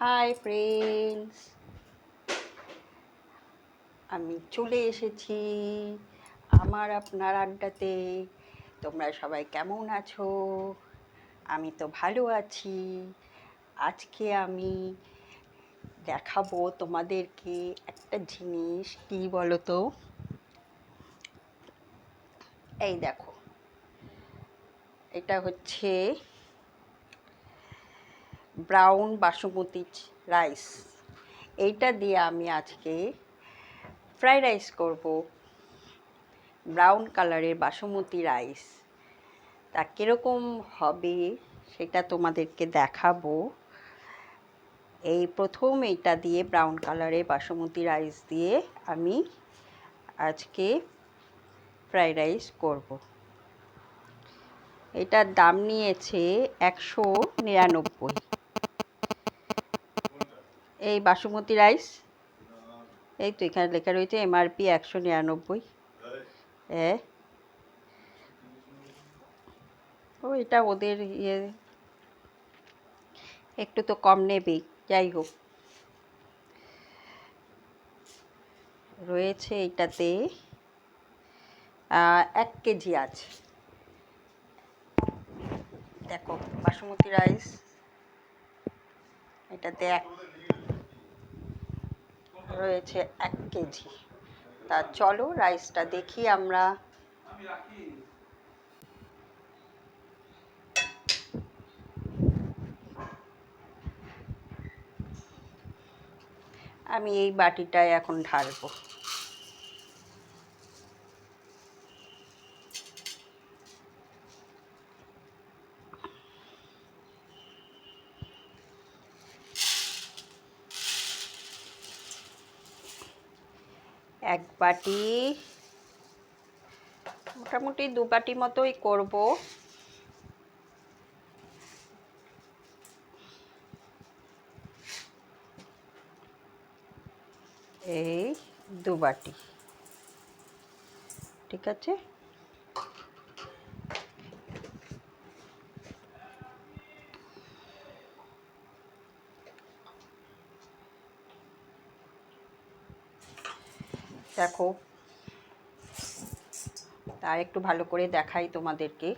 Hi friends, আমি চলে এসেছি আমার আপনার আড্ডাতে। তোমরা সবাই কেমন আছো? আমি তো ভালো আছি। আজকে আমি দেখাবো তোমাদেরকে একটা জিনিস। কি বলো তো? এই দেখো, এটা হচ্ছে ব্রাউন বাসমতি রাইস। এইটা দিয়ে আমি আজকে ফ্রাইড রাইস করব, ব্রাউন কালারের বাসমতি রাইস। তা কীরকম হবে সেটা তোমাদেরকে দেখাবো। এই প্রথম এইটা দিয়ে, ব্রাউন কালারের বাসমতি রাইস দিয়ে আমি আজকে ফ্রাইড রাইস করব। এটার দাম নিয়েছে 199। এই বাসমতি রাইস, এই তো এখানে লেখা রয়েছে এমআরপি 199। হ্যাঁ, ও এটা ওদের ইয়ে, একটু তো কম নেবেই। যাই হোক, রয়েছে এটাতে 1 কেজি আছে। দেখো, বাসমতি রাইস এটাতে রয়েছে 1 কেজি। তা চলো রাইসটা দেখি আমরা। আমি এই বাটিটায় এখন ঢালবো। এক বাটি, মোটামুটি 2 বাটি মতোই করব। এই 2 বাটি, ঠিক আছে। দেখো, তার একটু ভালো করে দেখাই তোমাদেরকে।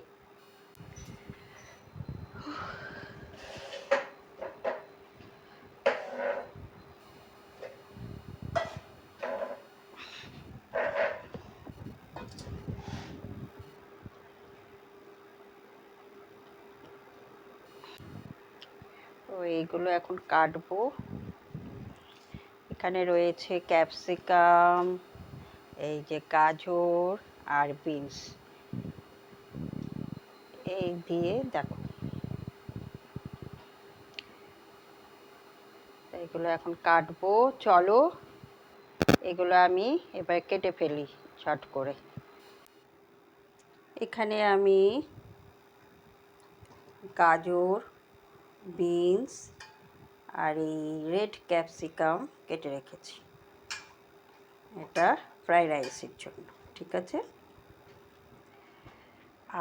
তো এইগুলো এখন কাটবো। এখানে রয়েছে ক্যাপসিকাম, এই যে গাজর আর বিনস। এই দিয়ে দেখো, এগুলো এখন কাটবো। চলো এগুলো আমি এবার কেটে ফেলি শর্ট করে। এখানে আমি গাজর, বিনস আর এই রেড ক্যাপসিকাম কেটে রেখেছি, এটা ফ্রাইড রাইসের জন্য, ঠিক আছে।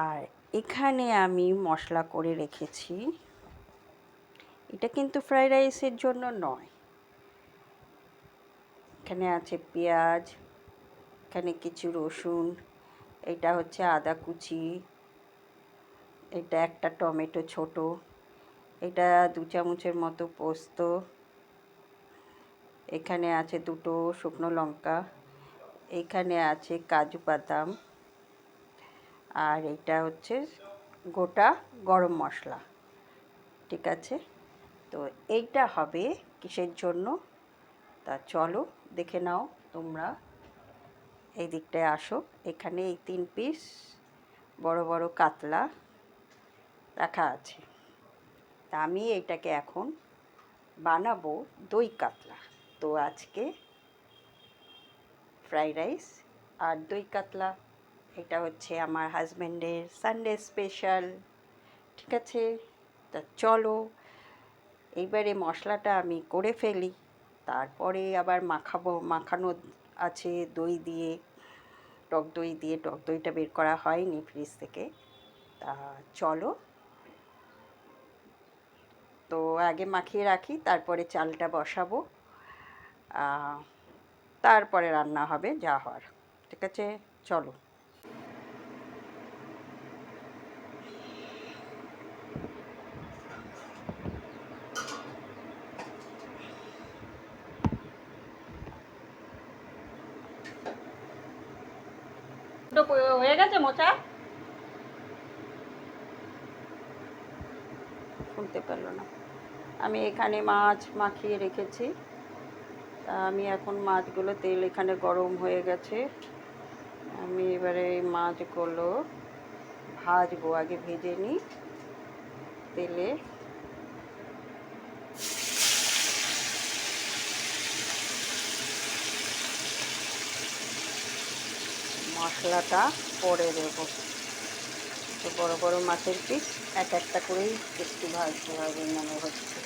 আর এখানে আমি মশলা করে রেখেছি, এটা কিন্তু ফ্রাইড রাইসের জন্য নয়। এখানে আছে পেঁয়াজ, এখানে কিছু রসুন, এটা হচ্ছে আদা কুচি, এটা একটা টমেটো ছোট, এটা 2 চামচের মতো পোস্ত, এখানে আছে 2টো শুকনো লঙ্কা, এখানে আছে কাজু বাদাম, আর এটা হচ্ছে গোটা গরম মশলা, ঠিক আছে। তো এইটা হবে কিসের জন্য, তা চলো দেখে নাও তোমরা। এই দিকটায় আসো। এখানে এই 3 পিস বড় বড় কাতলা রাখা আছে। তা আমি এইটাকে এখন বানাবো দই কাতলা। তো আজকে ফ্রাইড রাইস আর দই কাতলা, এটা হচ্ছে আমার হাজব্যান্ডের সানডে স্পেশাল, ঠিক আছে। তা চলো এইবারে মশলাটা আমি করে ফেলি, তারপরে আবার মাখানো আছে দই দিয়ে, টক দই দিয়ে। টক দইটা বের করা হয়নি ফ্রিজ থেকে। তা চলো তো আগে মাখিয়ে রাখি, তারপরে চালটা বসাবো, তারপরে রান্না হবে যা হওয়ার। ঠিক আছে, চলো। হয়ে গেছে মোচা, শুনতে পেলো না। আমি এখানে মাছ মাখিয়ে রেখেছি, আমি এখন মাছগুলো, তেল এখানে গরম হয়ে গেছে, আমি এবারে এই মাছগুলো ভাজবো। আগে ভেজে নিই তেলে। মশলাটা পরে দেবো। তো বড় বড় মাছের পিস এক একটা করেই একটু ভাজতে হবে মনে হচ্ছে।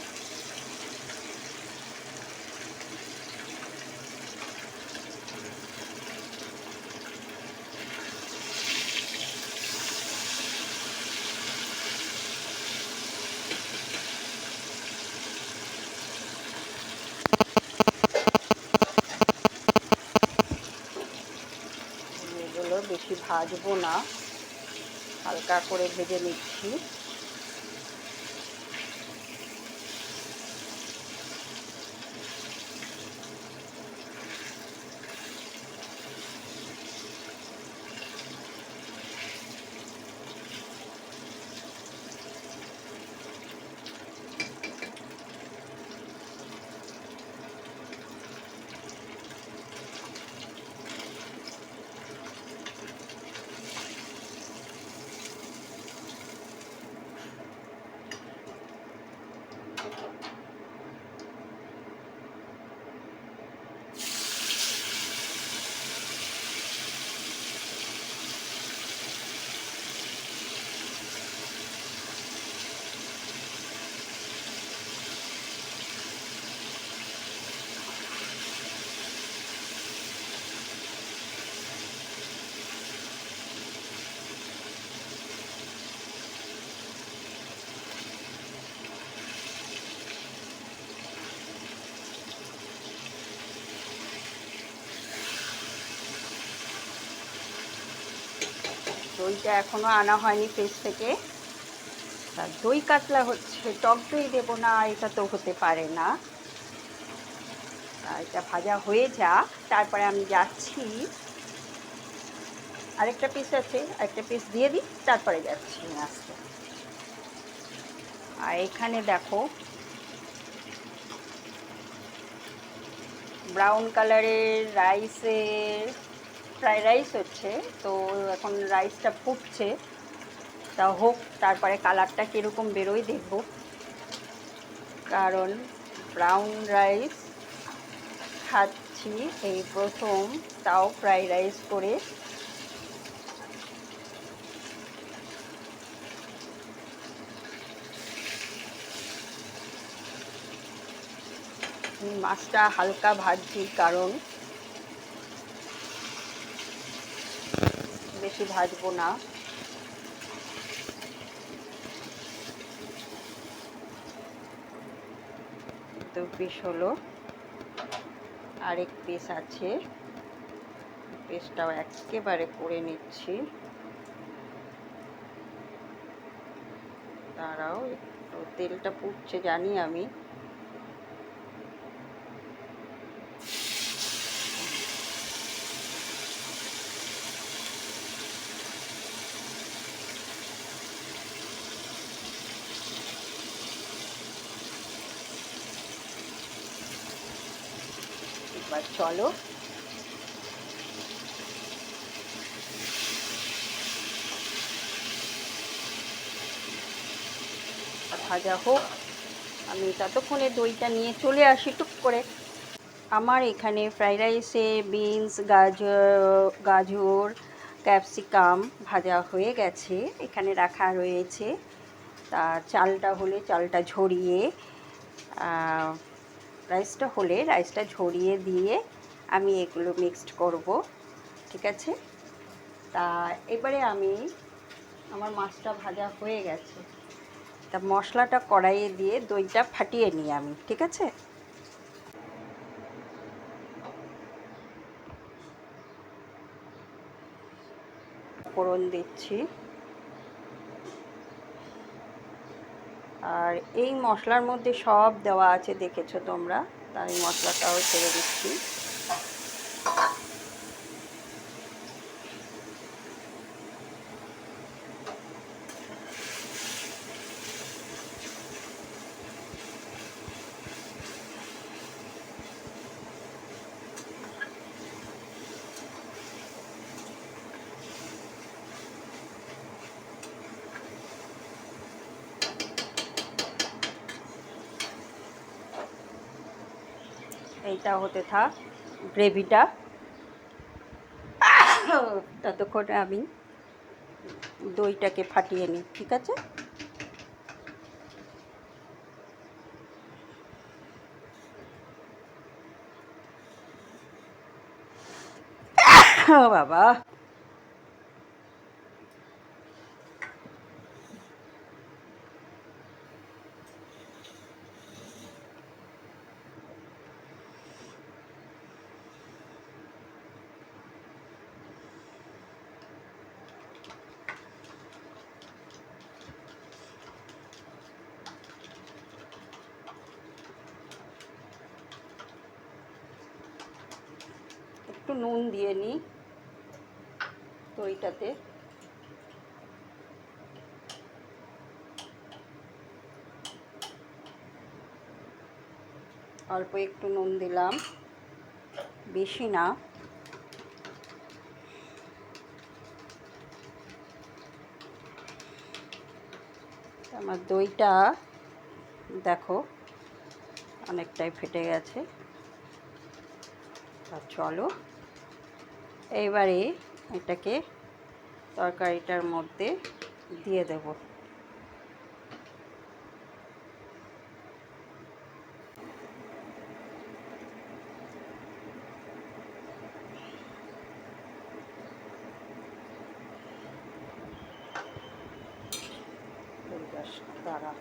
এগুলো বেশি ভাজবো না, হালকা করে ভেজে নিচ্ছি। দইটা এখনো আনা হয়নি ফ্রিজ থেকে। তা দই কাতলা হচ্ছে, টক দই দেবো না এটা তো হতে পারে না। এটা ভাজা হয়ে যাক, তারপরে আমি যাচ্ছি। আরেকটা পিস আছে, আরেকটা পিস দিয়ে দিই, তারপরে যাচ্ছি আসতে। আর এখানে দেখো ব্রাউন কালারের রাইসের ফ্রাইড রাইস হচ্ছে। তো এখন রাইসটা ফুটছে, তা হোক, তারপরে কালারটা কীরকম বেরোয় দেখব। কারণ ব্রাউন রাইস খাচ্ছি এই প্রথম, তাও ফ্রাইড রাইস করে। মাছটা হালকা ভাজছি, কারণ বেশি ভাজবো না। দু পিস হলো, আরেক পিস আছে, পিসটাও একেবারে করে নিচ্ছি। তারাও একটু তেলটা পুড়ছে জানি আমি। এবার চলো ভাজা হোক, আমি ততক্ষণে দইটা নিয়ে চলে আসি টুক করে। আমার এখানে ফ্রাইড রাইসে বিনস, গাজর, ক্যাপসিকাম ভাজা হয়ে গেছে, এখানে রাখা রয়েছে। তা চালটা হলে চালটা ঝরিয়ে, রাইসটা হলে রাইসটা ঝরিয়ে দিয়ে আমি এগুলো মিক্সড করব। ঠিক আছে, তা এবারে আমার মাছটা ভাজা হয়ে গেছে, তা মশলাটা কড়াইয়ে দিয়ে দইটা ফাটিয়ে নিই আমি, ঠিক আছে? ফোড়ন দিচ্ছি, আর এই মশলার মধ্যে সব দেওয়া আছে, দেখেছো তোমরা। তাই মশলাটাও ছেড়ে দিচ্ছি। এইটা হতে থাক গ্রেভিটা, ততক্ষণে আমি দইটাকে ফাটিয়ে নিই, ঠিক আছে? বাবা, একটু নুন দিয়ে নিই দইটাতে। অল্প একটু নুন দিলাম, বেশি না। আমার দইটা দেখো অনেকটাই ফেটে গেছে। চলো এইবারে এটাকে তরকারিটার মধ্যে দিয়ে দেব। দাঁড়া,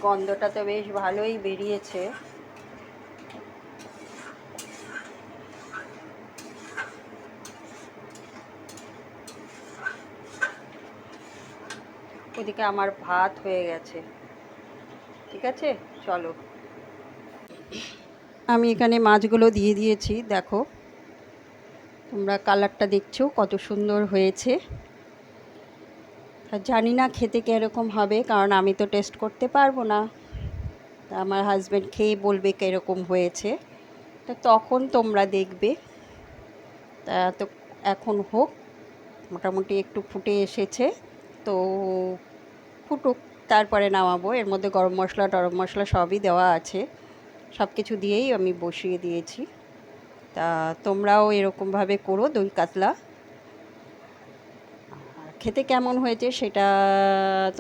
গন্ধটা তো বেশ ভালোই বেরিয়েছে। ওদিকে আমার ভাত হয়ে গেছে, ঠিক আছে? চলো, আমি এখানে মাছগুলো দিয়ে দিয়েছি, দেখো তোমরা কালারটা দেখছো কত সুন্দর হয়েছে। জানি না খেতে কীরকম হবে, কারণ আমি তো টেস্ট করতে পারবো না। তা আমার হাজব্যান্ড খেয়ে বলবে কীরকম হয়েছে, তো তখন তোমরা দেখবে। তা তো এখন হোক, মোটামুটি একটু ফুটে এসেছে, তো ফুটুক, তারপরে নামাবো। এর মধ্যে গরম মশলা টরম মশলা সবই দেওয়া আছে, সব কিছু দিয়েই আমি বসিয়ে দিয়েছি। তা তোমরাও এরকমভাবে করো দই কাতলা। খেতে কেমন হয়েছে সেটা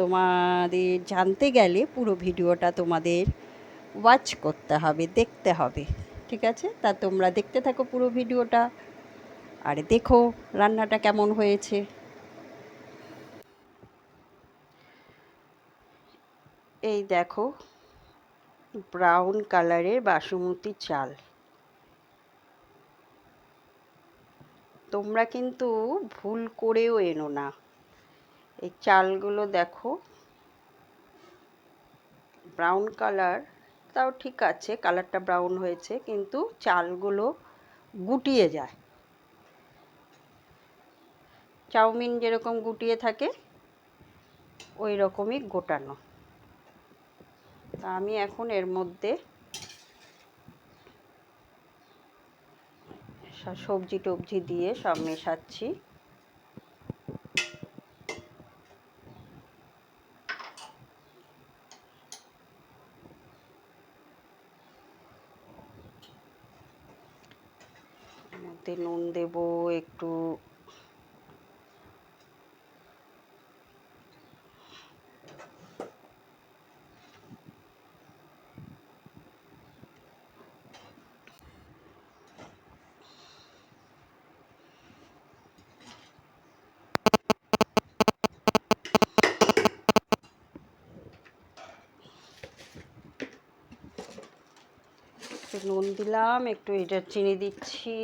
তোমাদের জানতে গেলে পুরো ভিডিওটা তোমাদের ওয়াচ করতে হবে, দেখতে হবে, ঠিক আছে? তা তোমরা দেখতে থাকো পুরো ভিডিওটা, আর দেখো রান্নাটা কেমন হয়েছে। এই দেখো ব্রাউন কালারের বাসমতি চাল। তোমরা কিন্তু ভুল করেও এনো না। এই চালগুলো দেখো ব্রাউন কালার, তাও ঠিক আছে, কালারটা ব্রাউন হয়েছে, কিন্তু চালগুলো গুটিয়ে যায়। চাউমিন যেরকম গুটিয়ে থাকে ওই রকমই গোটানো। তা আমি এখন এর মধ্যে সবজি টবজি দিয়ে সব মেশাচ্ছি। মধ্যে নুন দেব একটু, নুন দিলাম, একটু এটা চিনি দিচ্ছি,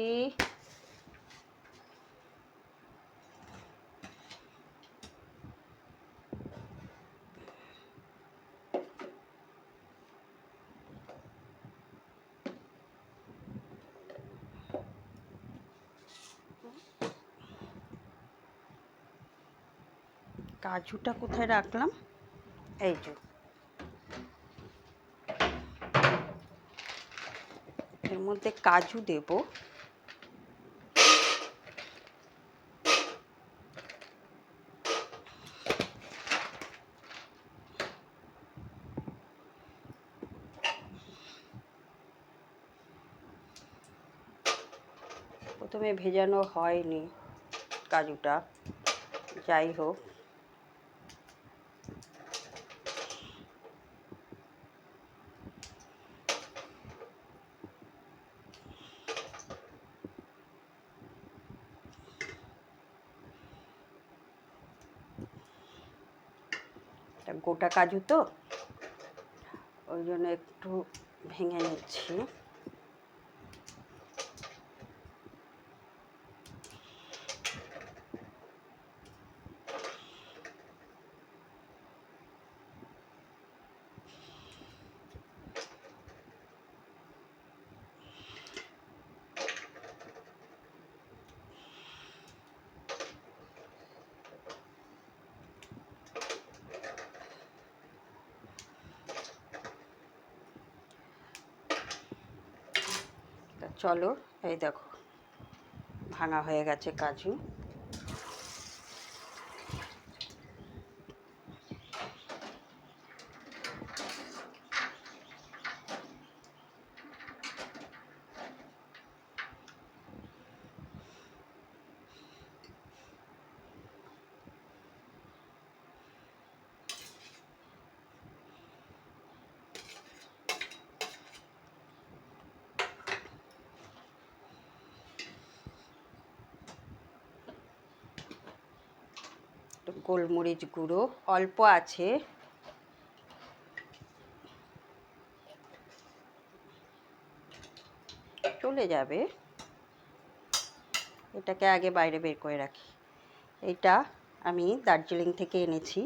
কাজুটা কোথায় রাখলাম, এই যে এর মধ্যে কাজু দেব। প্রথমে ভেজানো হয়নি কাজুটা, যাই হোক এটা গোটা কাজু তো, ওই জন্য একটু ভেঙে নিচ্ছি। চলো, এই দেখো ভাঙা হয়ে গেছে কাজু। গোলমরিচ গুঁড়ো অল্প আছে, চলে যাবে। এটাকে আগে বাইরে বের করে রাখি। এটা আমি দার্জিলিং থেকে এনেছি।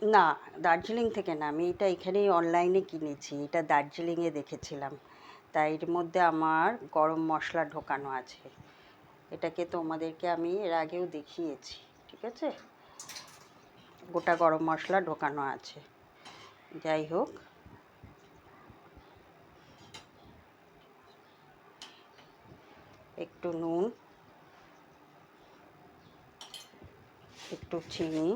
না, দার্জিলিং থেকে না, আমি এটা এখানেই অনলাইনে কিনেছি। এটা দার্জিলিংয়ে দেখেছিলাম, তাই এর মধ্যে আমার গরম মশলা ঢোকানো আছে। এটাকে তোমাদেরকে আমি এর আগেও দেখিয়েছি, ঠিক আছে? গোটা গরম মশলা ঢোকানো আছে। যাই হোক, একটু নুন, একটু চিনি,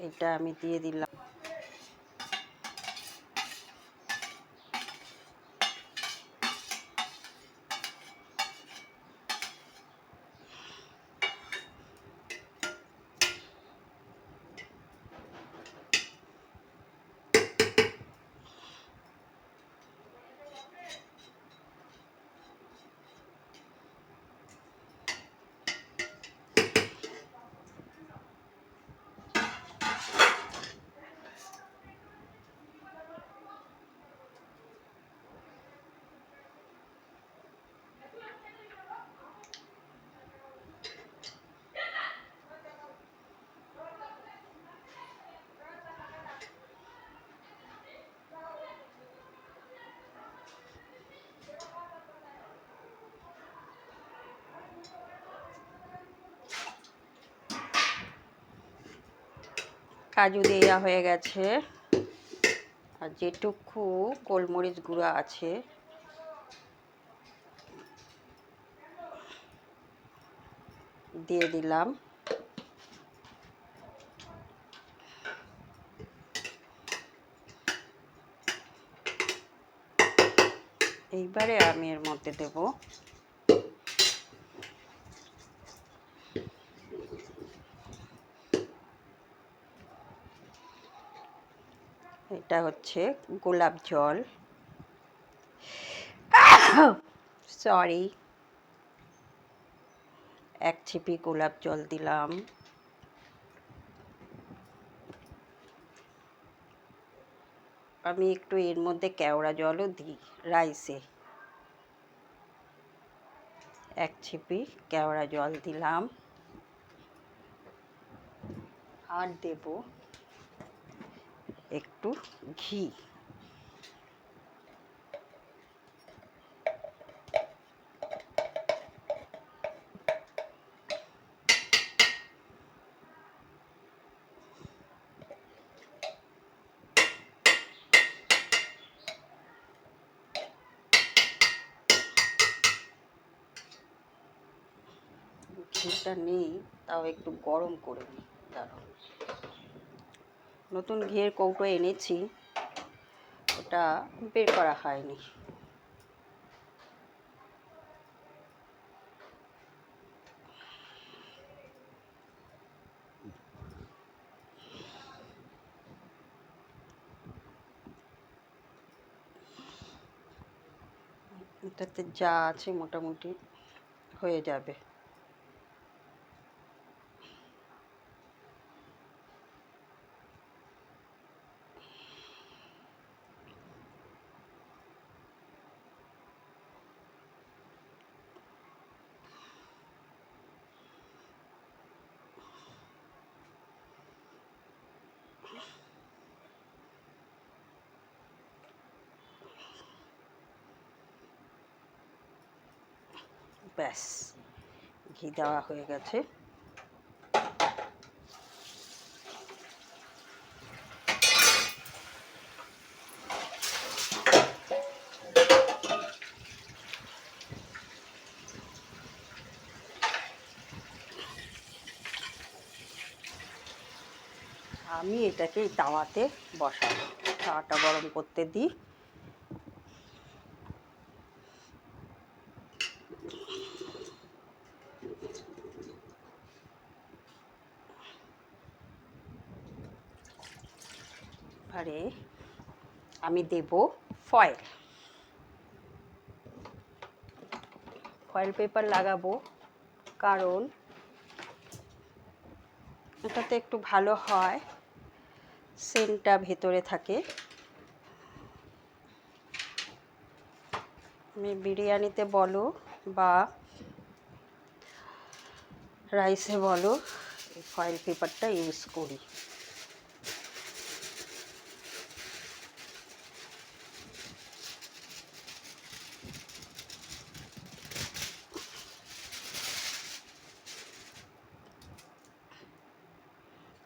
এটা আমি দিয়ে দিলাম। কাজু দেওয়া হয়ে গেছে, আর যেটুকু গোলমরিচ গুঁড়া আছে দিয়ে দিলাম। এবারে আমি এর মধ্যে দেব এটা হচ্ছে গোলাপ জল, সরি, 1 ছিপি গোলাপ জল দিলাম। আমি একটু এর মধ্যে কেওড়া জলও দিই রাইসে। 1 ছিপি কেওড়া জল দিলাম। আর দেব একটু ঘি। ঘিটা নেই, তাও একটু গরম করে নিই। দাঁড়াও, নতুন ঘিয়ের কৌটো এনেছি, ওটা বের করা হয়নি। এটাতে যা আছে মোটামুটি হয়ে যাবে। ব্যাস, ঘি দেওয়া হয়ে গেছে। আমি এটাকে তাওয়াতে বসাবো, তাওয়াটা গরম করতে দিই। এবারে আমি দেব ফয়েল। ফয়েল পেপার লাগাবো, কারণ এটাতে একটু ভালো হয়, সেন্টটা ভেতরে থাকে। আমি বিরিয়ানিতে বলো বা রাইসে বলো, এই ফয়েল পেপারটা ইউজ করি।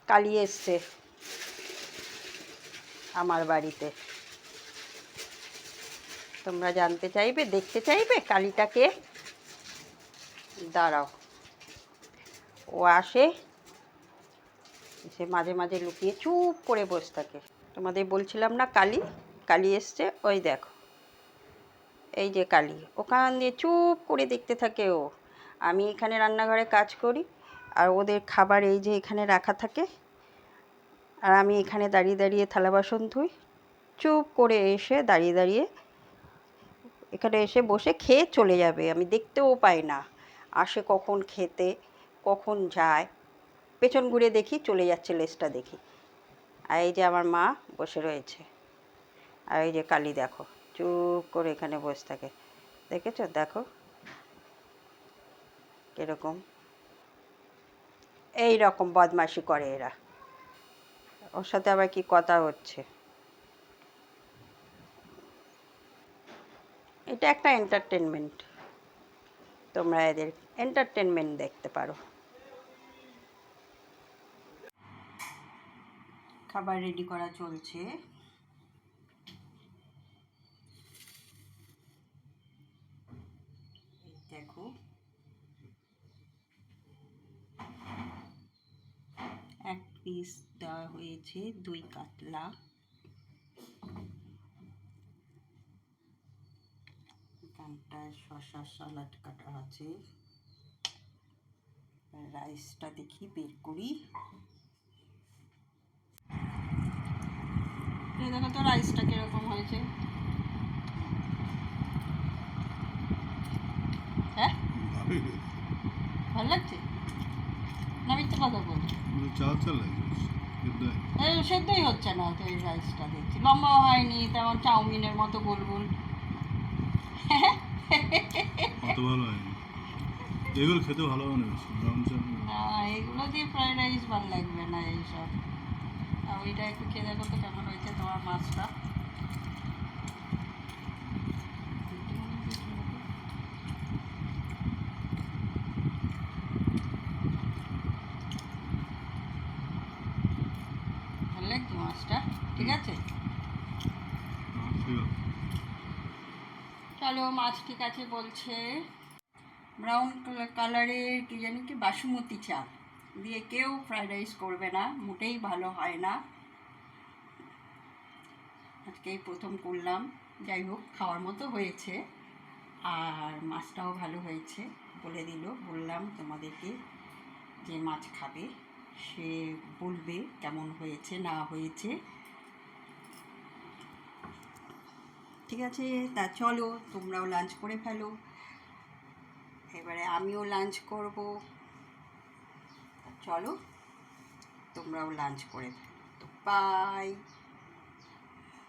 কালি এসছে আমার বাড়িতে, তোমরা জানতে চাইবে, দেখতে চাইবে কালিটাকে? দাঁড়াও, ও আসে, সে মাঝে মাঝে লুকিয়ে চুপ করে বসে থাকে। তোমাদের বলছিলাম না কালি, কালি এসছে, ওই দেখো, এই যে কালি, ওখান দিয়ে চুপ করে দেখতে থাকে ও। আমি এখানে রান্নাঘরে কাজ করি, আর ওদের খাবার এই যে এখানে রাখা থাকে, আর আমি এখানে দাঁড়িয়ে দাঁড়িয়ে থালা বাসন ধুই। চুপ করে এসে দাঁড়িয়ে দাঁড়িয়ে এখানে এসে বসে খেয়ে চলে যাবে, আমি দেখতেও পাই না আসে কখন খেতে, কখন যায়। পেছন ঘুরে দেখি চলে যাচ্ছে, লেজটা দেখি। আর এই যে আমার মা বসে রয়েছে, আর এই যে কালি দেখো চুপ করে এখানে বসে থাকে। দেখেছো? দেখো কীরকম, এই রকম বদমাশি করে এরা। ওর সাথে আবার কি কথা হচ্ছে? এটা একটা এন্টারটেনমেন্ট, তোমরা এদের এন্টারটেনমেন্ট দেখতে পারো। খাবার রেডি করা চলছে। দেখো, 1 পিস দেওয়া হয়েছে, 2 কাতলা, এখানটায় শসা সালাড কাটা আছে। রাইসটা দেখি বের করি। দেখো তো রাইসটা কিরকম হয়েছে। হ্যাঁ, ভালো লাগছে না? মিথ্যে কথা বলছি, সেদ্ধই হচ্ছে না তো। এই রাইসটা দেখছি লম্বাও হয়নি, তেমন চাউমিনের মতো গোল গোল। অত ভালো হয়নি, এগুলো খেতে ভালো হবে না বেশি ব্রাউন চাউমিন। না, এগুলো দিয়ে ফ্রাইড রাইস ভালো লাগবে না এইসব। আর ওইটা একটু খেয়ে দেখো তো কেমন হয়েছে তোমার মাছটা। ভালো লাগছে মাছটা? ঠিক আছে, চলো। মাছ ঠিক আছে বলছে। ব্রাউন কালারের কি জানি কি বাসমতি চাল দিয়ে কেউ ফ্রাইড রাইস করবে না, মোটেই ভালো হয় না। আজকেই প্রথম করলাম, যাই হোক খাওয়ার মতো হয়েছে। আর মাছটাও ভালো হয়েছে, বললাম তোমাদেরকে যে মাছ খাবে সে বলবে কেমন হয়েছে না হয়েছে। ঠিক আছে, তা চলো তোমরাও লাঞ্চ করে ফেলো, এবারে আমিও লাঞ্চ করব। চলো তোমরাও লাঞ্চ করে ফেলো, তো বাই।